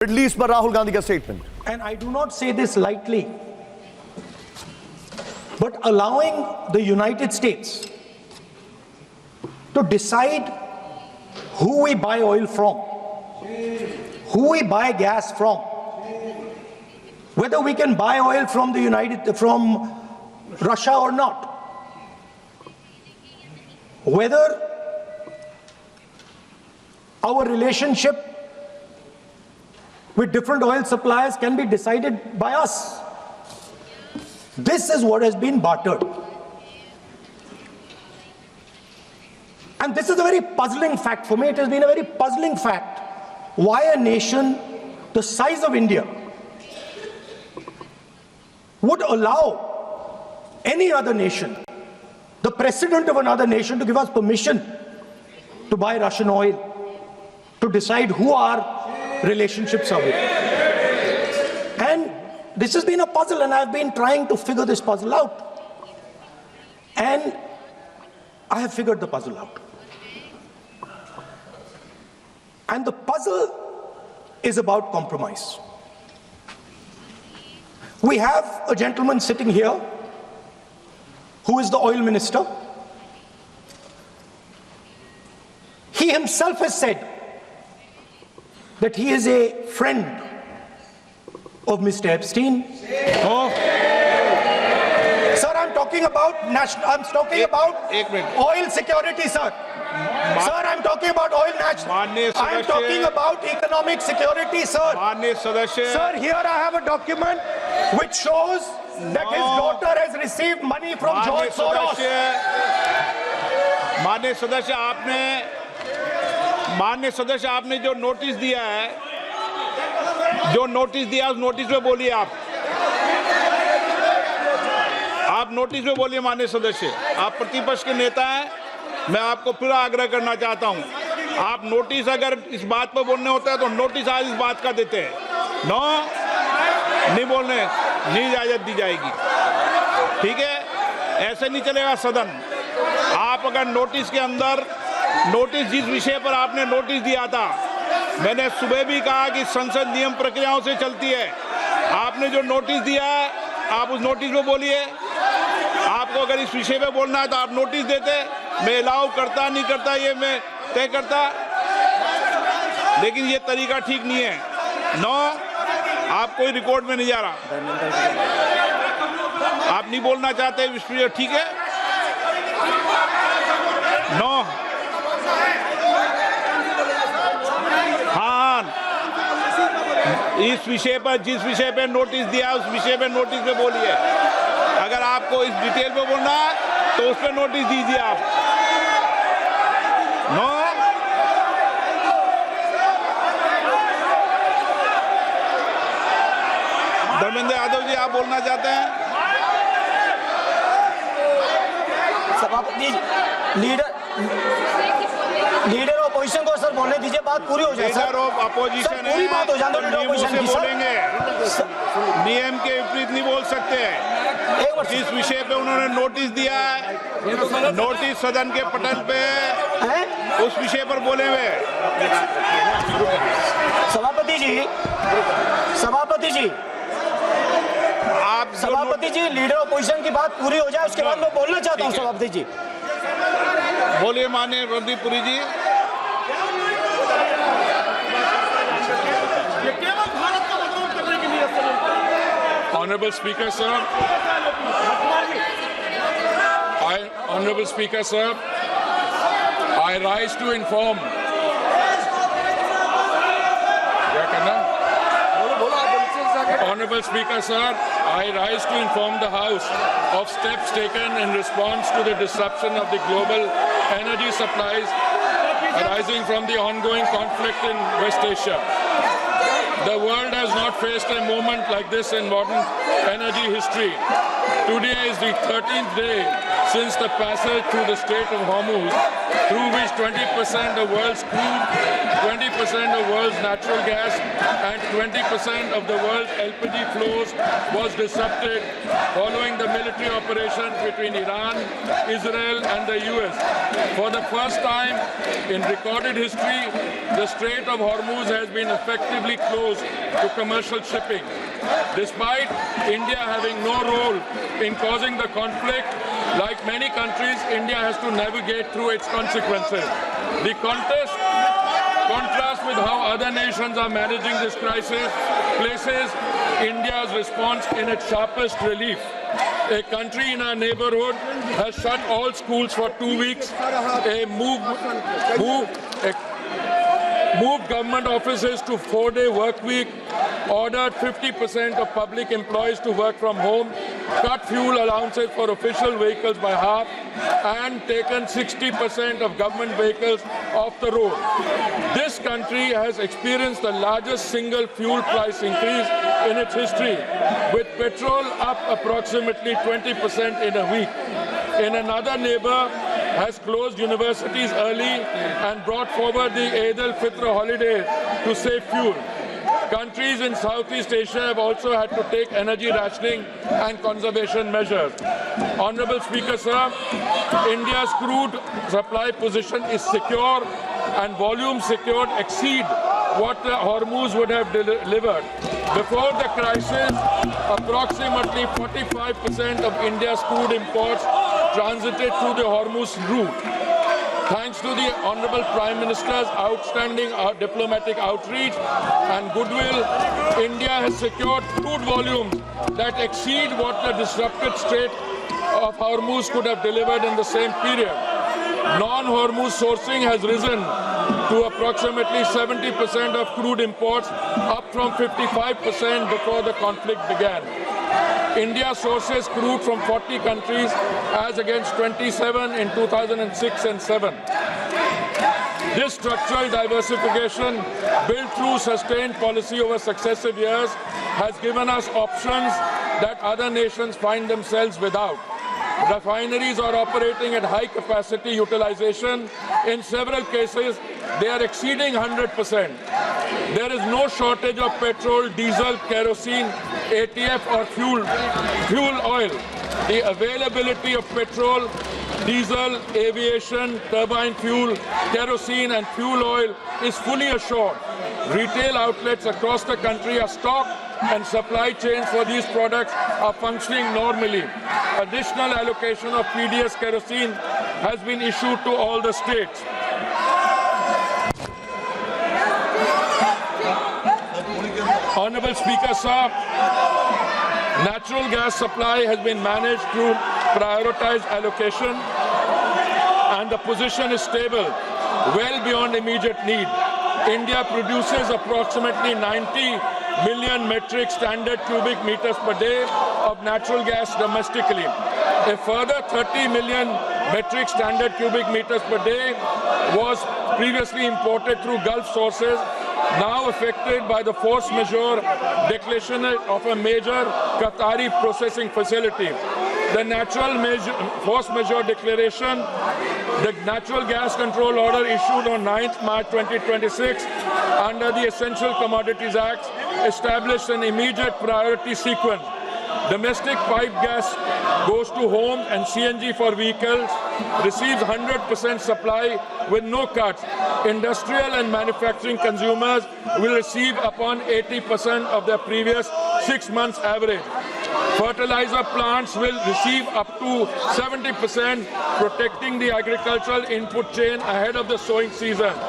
Middle East पर राहुल गांधी का statement. And I do not say this lightly, but allowing the United States to decide who we buy oil from, who we buy gas from, whether we can buy oil from from Russia or not, whether our relationship with different oil suppliers can be decided by us. This is what has been bartered. And this is a very puzzling fact for me. It has been a very puzzling fact why a nation the size of India would allow any other nation, the president of another nation, to give us permission to buy Russian oil, to decide who our relationships are with. And this has been a puzzle, and I've been trying to figure this puzzle out. And I have figured the puzzle out. And the puzzle is about compromise. We have a gentleman sitting here who is the oil minister. He himself has said that he is a friend of Mr. Epstein. Oh. Sir, I'm talking about oil security, sir. Sir, I'm talking about oil national. I'm talking about economic security, sir. Sir, here I have a document which shows that his daughter has received money from George Soros. माननीय सदस्य, आपने जो notice दिया है, उस notice में बोलिए आप नोटिस में बोलिए माननीय सदस्य। आप प्रतिपक्ष के नेता हैं, मैं आपको पूरा आग्रह करना चाहता हूं, आप नोटिस अगर इस बात पर बोलने होता है तो नोटिस आज इस बात का देते हैं। नो, नहीं बोलने, नहीं इजाजत दी जाएगी, ठीक है? ऐसे नहीं चलेगा सदन। आप अगर नोटिस के अंदर जिस विषय पर आपने नोटिस दिया था, मैंने सुबह भी कहा कि संसद नियम प्रक्रियाओं से चलती है। आपने जो नोटिस दिया है, आप उस नोटिस में बोलिए। आपको अगर इस विषय पे बोलना है तो आप नोटिस देते, मैं अलाउ करता नहीं करता ये मैं तय करता, लेकिन ये तरीका ठीक नहीं है। नो, आप कोई रिकॉर्ड में नहीं जा रहा, आप नहीं बोलना चाहते इस विषय, ठीक है? नो, इस विषय पर जिस विषय पे नोटिस दिया उस विषय पे नोटिस पे बोलिए। अगर आपको इस डिटेल पे बोलना है तो उस पे नोटिस दीजिए आप। नो, धर्मेंद्र यादव जी, आप बोलना चाहते हैं? सभापति, लीडर ऑपोजिशन को सर बोलने दीजिए, बात पूरी हो जाए। लीडर ऑफ अपोजिशन है, पूरी बात हो जाए तो नियमों से बोलेंगे, नियम के विपरीत नहीं बोल सकते। जिस विषय पे उन्होंने नोटिस दिया है, नोटिस सदन के पटल पे है, उस विषय पर बोले हुए। सभापति जी, लीडर ऑपोजिशन की बात पूरी हो जाए, उसके बाद मैं बोलना चाहता हूँ। सभापति जी बोलिए, माननीय रणदीप पुरी जी। Honorable Speaker, sir. Honorable Speaker, sir. I rise to inform. Honorable Speaker, sir. I rise to inform the House of steps taken in response to the disruption of the global energy supplies arising from the ongoing conflict in West Asia. The world has not faced a moment like this in modern energy history. Today is the 13th day since the passage through the Strait of Hormuz, through which 20% of the world's crude, 20% of the world's natural gas, and 20% of the world's LPG flows was disrupted following the military operations between Iran, Israel, and the US. For the first time in recorded history, the Strait of Hormuz has been effectively closed to commercial shipping. Despite India having no role in causing the conflict, like many countries, India has to navigate through its consequences. The contrast with how other nations are managing this crisis places India's response in its sharpest relief. A country in our neighborhood has shut all schools for 2 weeks, moved government offices to 4-day work week, ordered 50% of public employees to work from home, cut fuel allowances for official vehicles by half, and taken 60% of government vehicles off the road. This country has experienced the largest single fuel price increase in its history, with petrol up approximately 20% in a week. In another neighbor, has closed universities early and brought forward the Eid al-Fitr holiday to save fuel. Countries in Southeast Asia have also had to take energy rationing and conservation measures. Honorable Speaker, sir, India's crude supply position is secure and volumes secured exceed what the Hormuz would have delivered. Before the crisis, approximately 45% of India's crude imports transited through the Hormuz route. Thanks to the Honorable Prime Minister's outstanding diplomatic outreach and goodwill, India has secured crude volumes that exceed what the disrupted Strait of Hormuz could have delivered in the same period. Non-Hormuz sourcing has risen to approximately 70% of crude imports, up from 55% before the conflict began. India sources crude from 40 countries as against 27 in 2006 and 7. This structural diversification, built through sustained policy over successive years, has given us options that other nations find themselves without. Refineries are operating at high capacity utilization. In several cases, they are exceeding 100%. There is no shortage of petrol, diesel, kerosene, ATF or fuel oil. The availability of petrol, diesel, aviation, turbine fuel, kerosene and fuel oil is fully assured. Retail outlets across the country are stocked and supply chains for these products are functioning normally. Additional allocation of PDS kerosene has been issued to all the states. Honorable Speaker, sir, natural gas supply has been managed through prioritized allocation and the position is stable, well beyond immediate need. India produces approximately 90 million metric standard cubic meters per day of natural gas domestically. A further 30 million metric standard cubic meters per day was previously imported through Gulf sources, now affected by the force majeure declaration of a major Qatari processing facility. The force majeure declaration, the Natural Gas Control Order issued on 9th March 2026 under the Essential Commodities Act established an immediate priority sequence. Domestic pipe gas goes to homes and CNG for vehicles receives 100% supply with no cuts. Industrial and manufacturing consumers will receive upon 80% of their previous 6 months average. Fertilizer plants will receive up to 70%, protecting the agricultural input chain ahead of the sowing season.